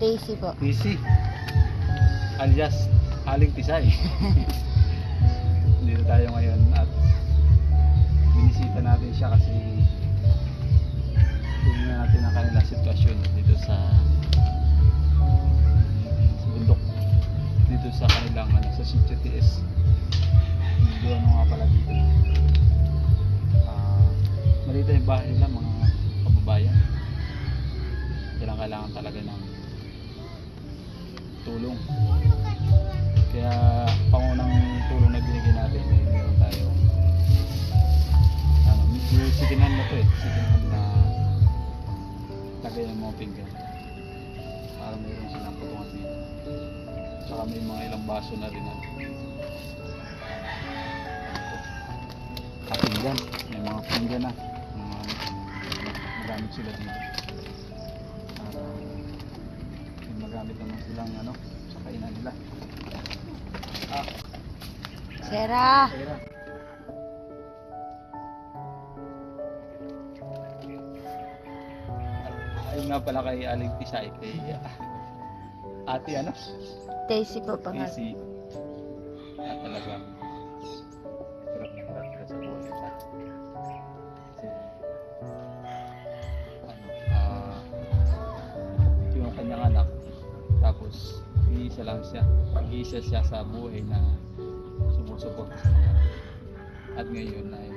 Daisy po. Daisy alias Aling Tisay. Dito tayo ngayon at binisita natin siya kasi tingnan natin ang kanilang sitwasyon dito sa bundok, dito sa kanilang sa Sitio TS. Medyo nga pala dito, maliit yung bahay nila mga kababayan. Kailangan talaga ng tulong, kaya pangunang tulong na binigyan natin ay meron tayo medyo sitingan na to sitingan na lagay ng mga pinggan para mayroon silang patungan dito, saka may mga ilang baso na rin pinggan, may mga pinggan na magamit sila dito. Magamit naman silang sa kainan nila. Sera. Ayun nga pala kay Aling Tisay, kay ate Daisy po pangalan. Daisy. At talagang hirap na hirap ka sa buhay na. Kasi yung kanyang anak, tapos iisa lang siya, mag-iisa siya sa buhay na sumusuporta sa mga anak. At ngayon ay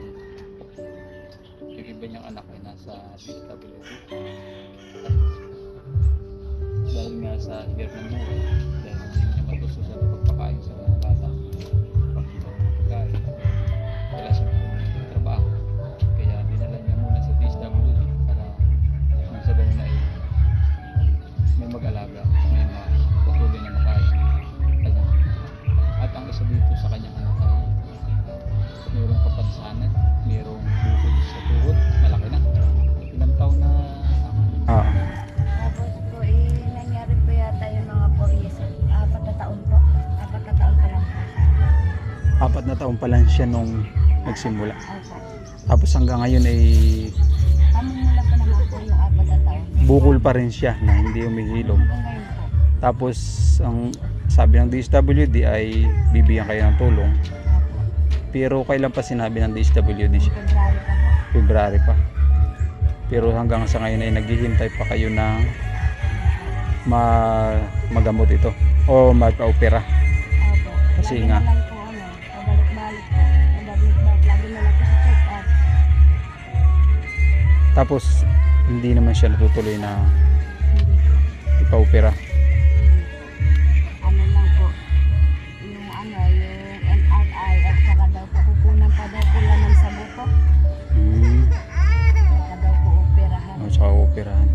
yung iba niyang anak ay nasa DSWD. Dahil nga sa hirap ng buhay, dahil hindi niya matusos sa pagpakain sa mga bata, pagkain, wala siya trabaho. Kaya dinala niya muna sa DSWD para sa ganun ay may mag-alaga, may patuloy na makain kanya. At ang isa dito sa kanyang anak ay mayroong kapansanan, mayroong bukod sa tuhod, malaki na, ilang taon na Tapos po nangyari po yata yung mga 4 years, 4 na taon po, 4 na taon pa lang po. 4 na taon pa lang siya nung nagsimula. Opo. Tapos hanggang ngayon ay Mula pa naman po yung 4 na taon. bukol pa rin siya na hindi umihilom. Hanggang ngayon po. Tapos ang sabi ng DSWD ay bibigyan kayo ng tulong. Pero kailan pa sinabi ng DSWD siya? February pa po. February pa. Pero hanggang sa ngayon ay naghihintay pa kayo ng magamot ito o magpa-opera. Opo. Kasi Lagi nga- na lang po pabalik-balik po. Pabalik-balik. Lagi na lang po sa check-up. Tapos hindi naman siya natutuloy na Hindi po. ipa-opera. Ano lang po, yung MRI at saka daw po kukunan pa daw po laman sa buto. Saka daw po operahan. O tsaka operahan.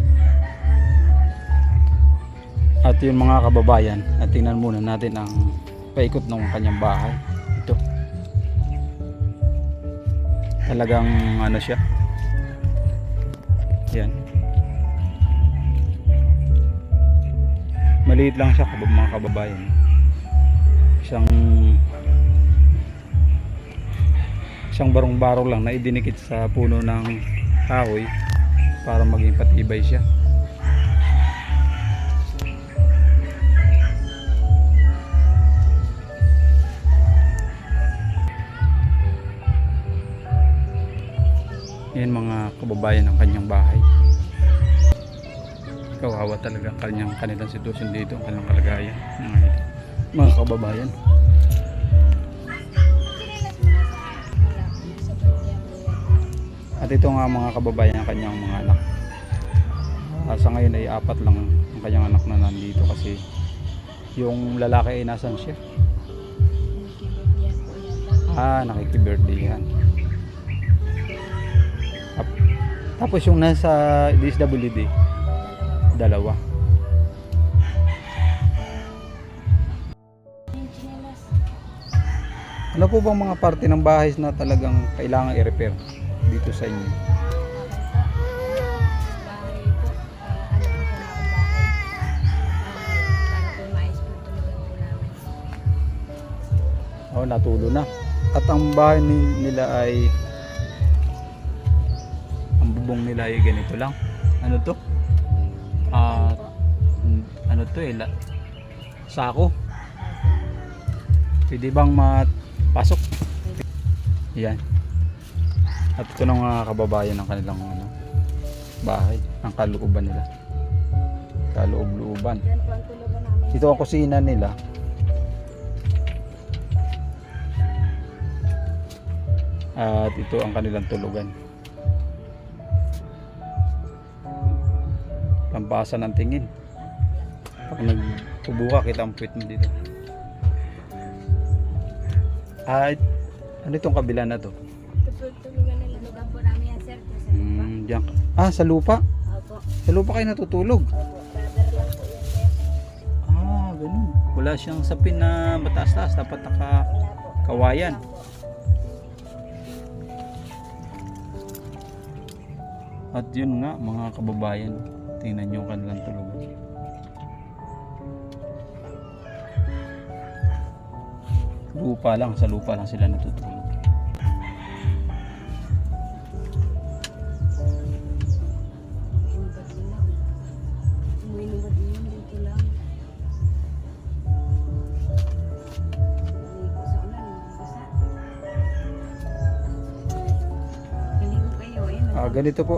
At yun mga kababayan, at tingnan muna natin ang paikot ng kanyang bahay. Ito. Talagang ano siya. Yan. Maliit lang siya mga kababayan. Isang barong-baro lang na idinikit sa puno ng kahoy para maging patibay siya. Yan mga kababayan ng kanyang bahay. Kawawa talaga ang kanilang sitwasyon dito, ang kanilang kalagayan mga kababayan. At ito nga mga kababayan ang kanyang mga anak. Sa ngayon ay 4 lang ang kanyang anak na nandito kasi yung lalaki ay nasan siya? Nakikibirthday yan. Tapos yung nasa DSWD, 2. Ano po bang mga parte ng bahay na talagang kailangan i-repair dito sa inyo? Bahay po, ano po sa mga bahay. Para po mais po tulugan po namin. Natulo na. At ang bahay nila ay ang bubong nila ay ganito lang. Ano to? Ano to sako. Pwede bang mapasok? Yan. At ito na mga kababayan ng kanilang bahay, ang kalooban nila. Kaloob-looban. Yan po ang tulugan namin. Ito ang kusina nila. At ito ang kanilang tulugan. Pampasa ng tingin. Pag nagtubo ka, kita ang puwit mo dito. At ano itong kabila na to? Ito po tulugan nila. Tulugan po namin yan, sir. Sa lupa. Diyan. Sa lupa? Opo. Sa lupa kayo natutulog? Opo. Brother lang po yan, sir. Ganun. Wala siyang sapin na mataas-taas. Dapat Wala po. kawayan. Lang po. At yun nga mga kababayan, tingnan nyo ang kanilang tulugan. Sa lupa lang sila natutulog. Uminom dito lang. Hindi ko sa ulan, basa. Hindi ko kayo, Ganito po